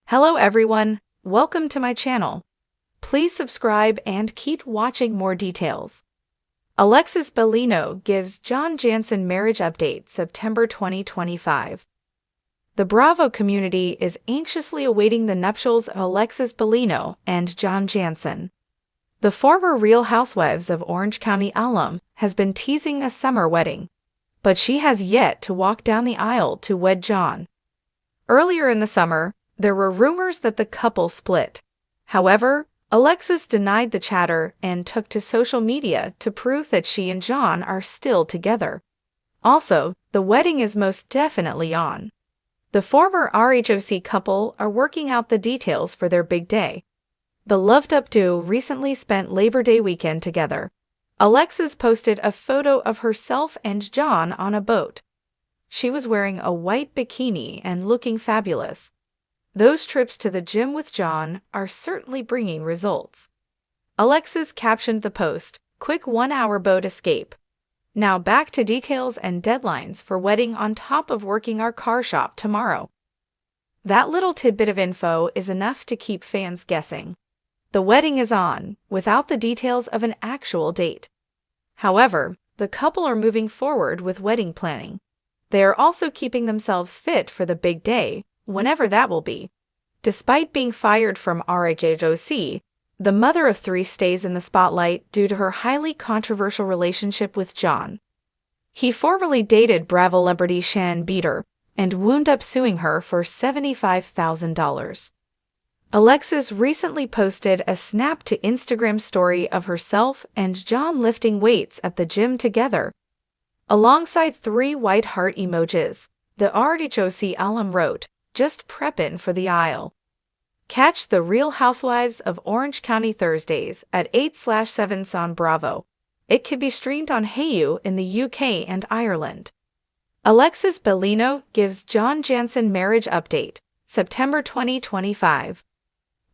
Hello everyone, welcome to my channel. Please subscribe and keep watching more details. Alexis Bellino gives Janssen marriage update September 2025. The Bravo community is anxiously awaiting the nuptials of Alexis Bellino and Janssen. The former Real Housewives of Orange County alum has been teasing a summer wedding, but she has yet to walk down the aisle to wed John. Earlier in the summer, there were rumors that the couple split. However, Alexis denied the chatter and took to social media to prove that she and John are still together. Also, the wedding is most definitely on. The former RHOC couple are working out the details for their big day. The loved-up duo recently spent Labor Day weekend together. Alexis posted a photo of herself and John on a boat. She was wearing a white bikini and looking fabulous. Those trips to the gym with John are certainly bringing results. Alexis captioned the post, "Quick 1-hour boat escape. Now back to details and deadlines for wedding on top of working our car shop tomorrow." That little tidbit of info is enough to keep fans guessing. The wedding is on, without the details of an actual date. However, the couple are moving forward with wedding planning. They are also keeping themselves fit for the big day, whenever that will be. Despite being fired from RHOC, the mother of three stays in the spotlight due to her highly controversial relationship with John. He formerly dated Bravo celebrity Shannon Beater and wound up suing her for $75,000. Alexis recently posted a snap to Instagram story of herself and John lifting weights at the gym together. Alongside 3 white heart emojis, the RHOC alum wrote, "Just preppin' for the aisle." Catch the Real Housewives of Orange County Thursdays at 8/7 on Bravo. It can be streamed on Hayu in the UK and Ireland. Alexis Bellino gives Janssen marriage update, September 2025.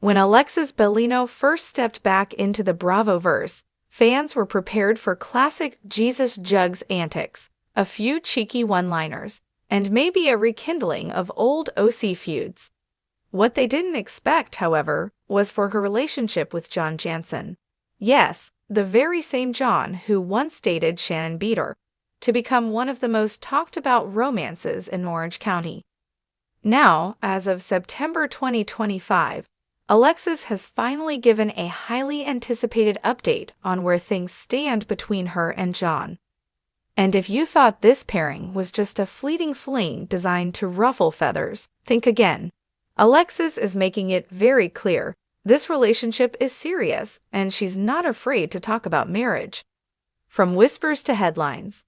When Alexis Bellino first stepped back into the Bravo-verse, fans were prepared for classic Jesus Jugs antics, a few cheeky one-liners, and maybe a rekindling of old OC feuds. What they didn't expect, however, was for her relationship with Janssen. Yes, the very same John who once dated Shannon Beater, to become one of the most talked-about romances in Orange County. Now, as of September 2025, Alexis has finally given a highly anticipated update on where things stand between her and John. And if you thought this pairing was just a fleeting fling designed to ruffle feathers, think again. Alexis is making it very clear this relationship is serious and she's not afraid to talk about marriage. From whispers to headlines.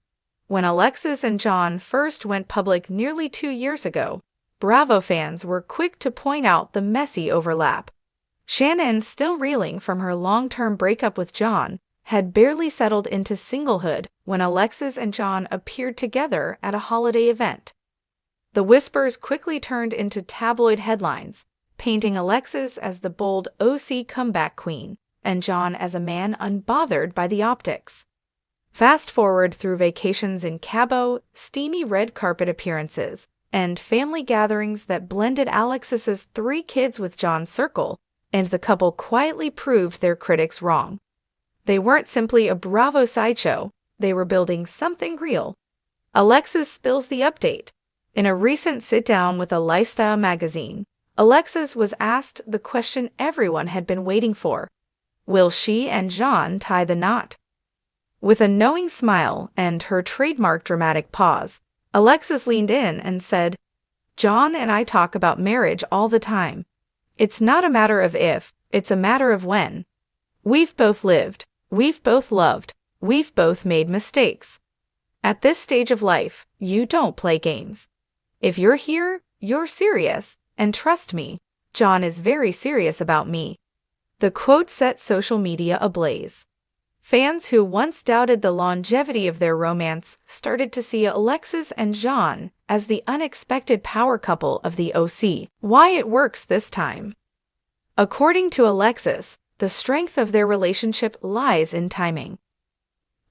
When Alexis and John first went public nearly 2 years ago, Bravo fans were quick to point out the messy overlap. Shannon, still reeling from her long-term breakup with John, had barely settled into singlehood when Alexis and John appeared together at a holiday event. The whispers quickly turned into tabloid headlines, painting Alexis as the bold OC comeback queen and John as a man unbothered by the optics. Fast forward through vacations in Cabo, steamy red carpet appearances, and family gatherings that blended Alexis's 3 kids with John's circle, and the couple quietly proved their critics wrong. They weren't simply a Bravo sideshow, they were building something real. Alexis spills the update. In a recent sit-down with a lifestyle magazine, Alexis was asked the question everyone had been waiting for. Will she and John tie the knot? With a knowing smile and her trademark dramatic pause, Alexis leaned in and said, "John and I talk about marriage all the time. It's not a matter of if, it's a matter of when. We've both lived. We've both loved. We've both made mistakes. At this stage of life, you don't play games. If you're here, you're serious, and trust me, John is very serious about me." The quote set social media ablaze. Fans who once doubted the longevity of their romance started to see Alexis and John as the unexpected power couple of the OC. Why it works this time? According to Alexis, the strength of their relationship lies in timing.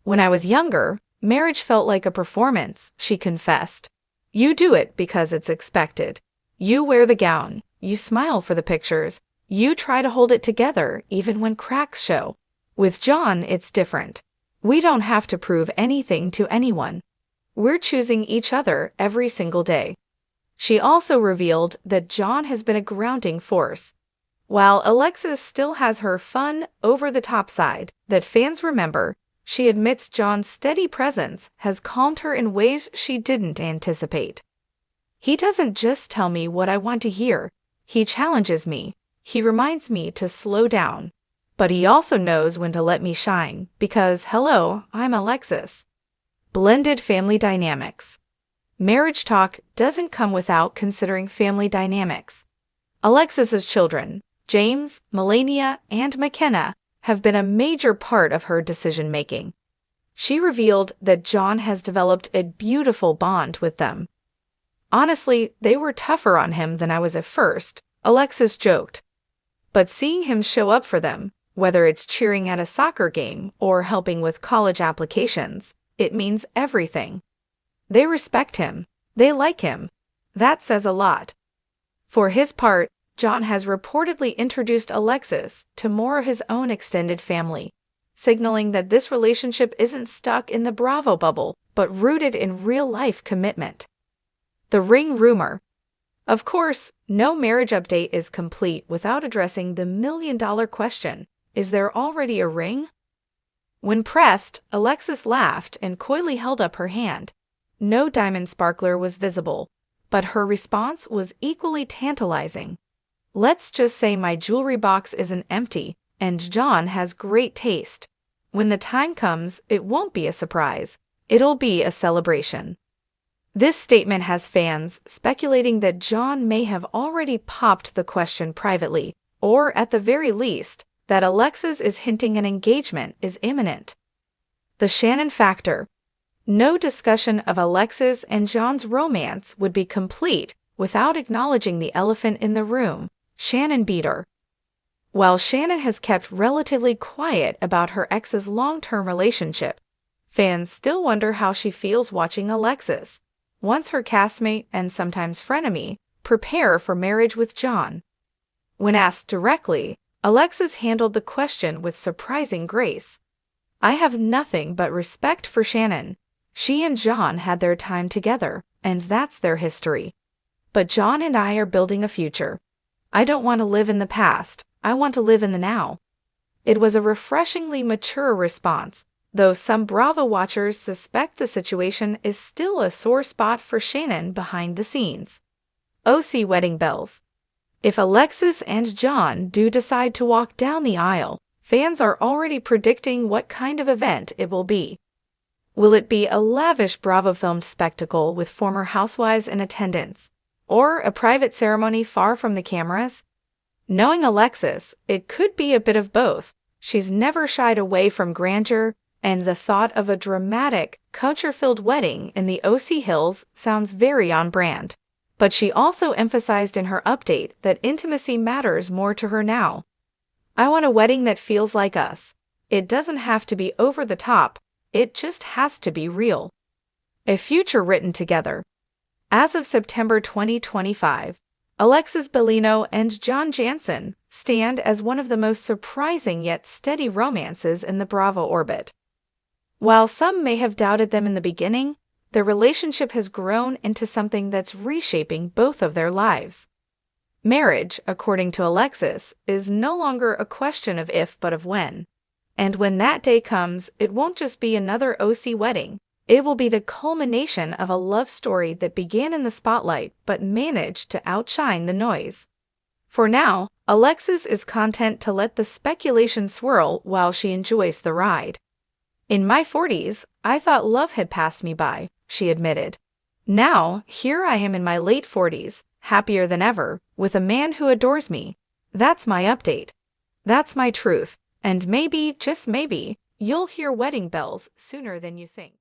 "When I was younger, marriage felt like a performance," she confessed. "You do it because it's expected. You wear the gown, You smile for the pictures. You try to hold it together even when cracks show. With John, it's different. We don't have to prove anything to anyone. We're choosing each other every single day. She also revealed that John has been a grounding force. While Alexis still has her fun, over-the-top side that fans remember, she admits John's steady presence has calmed her in ways she didn't anticipate. He doesn't just tell me what I want to hear. He challenges me. He reminds me to slow down. But he also knows when to let me shine, because, hello, I'm Alexis. Blended family dynamics. Marriage talk doesn't come without considering family dynamics. Alexis's children, James, Melania, and McKenna, have been a major part of her decision-making. She revealed that John has developed a beautiful bond with them. Honestly, they were tougher on him than I was at first, Alexis joked. But seeing him show up for them, whether it's cheering at a soccer game or helping with college applications, it means everything. They respect him. They like him. That says a lot. For his part, John has reportedly introduced Alexis to more of his own extended family, signaling that this relationship isn't stuck in the Bravo bubble, but rooted in real-life commitment. The ring rumor. Of course, no marriage update is complete without addressing the million-dollar question, is there already a ring? When pressed, Alexis laughed and coyly held up her hand. No diamond sparkler was visible, but her response was equally tantalizing. Let's just say my jewelry box isn't empty, and John has great taste. When the time comes, it won't be a surprise. It'll be a celebration. This statement has fans speculating that John may have already popped the question privately, or at the very least, that Alexis is hinting an engagement is imminent. The Shannon factor. No discussion of Alexis and John's romance would be complete without acknowledging the elephant in the room, Shannon beater. While Shannon has kept relatively quiet about her ex's long-term relationship, fans still wonder how she feels watching Alexis, once her castmate and sometimes frenemy, prepare for marriage with John. When asked directly, Alexis handled the question with surprising grace. I have nothing but respect for Shannon. She and John had their time together, and that's their history. But John and I are building a future. I don't want to live in the past. I want to live in the now. It was a refreshingly mature response, though some Bravo watchers suspect the situation is still a sore spot for Shannon behind the scenes. OC wedding bells. If Alexis and John do decide to walk down the aisle, fans are already predicting what kind of event it will be. Will it be a lavish Bravo-filmed spectacle with former housewives in attendance, or a private ceremony far from the cameras? Knowing Alexis, it could be a bit of both. She's never shied away from grandeur, and the thought of a dramatic, culture-filled wedding in the OC Hills sounds very on brand. But she also emphasized in her update that intimacy matters more to her now. I want a wedding that feels like us. It doesn't have to be over the top. It just has to be real. A future written together. As of September 2025, Alexis Bellino and John Janssen stand as one of the most surprising yet steady romances in the Bravo orbit. While some may have doubted them in the beginning, their relationship has grown into something that's reshaping both of their lives. Marriage, according to Alexis, is no longer a question of if but of when. And when that day comes, it won't just be another OC wedding. It will be the culmination of a love story that began in the spotlight but managed to outshine the noise. For now, Alexis is content to let the speculation swirl while she enjoys the ride. In my 40s, I thought love had passed me by, she admitted. Now, here I am in my late 40s, happier than ever, with a man who adores me. That's my update. That's my truth. And maybe, just maybe, you'll hear wedding bells sooner than you think.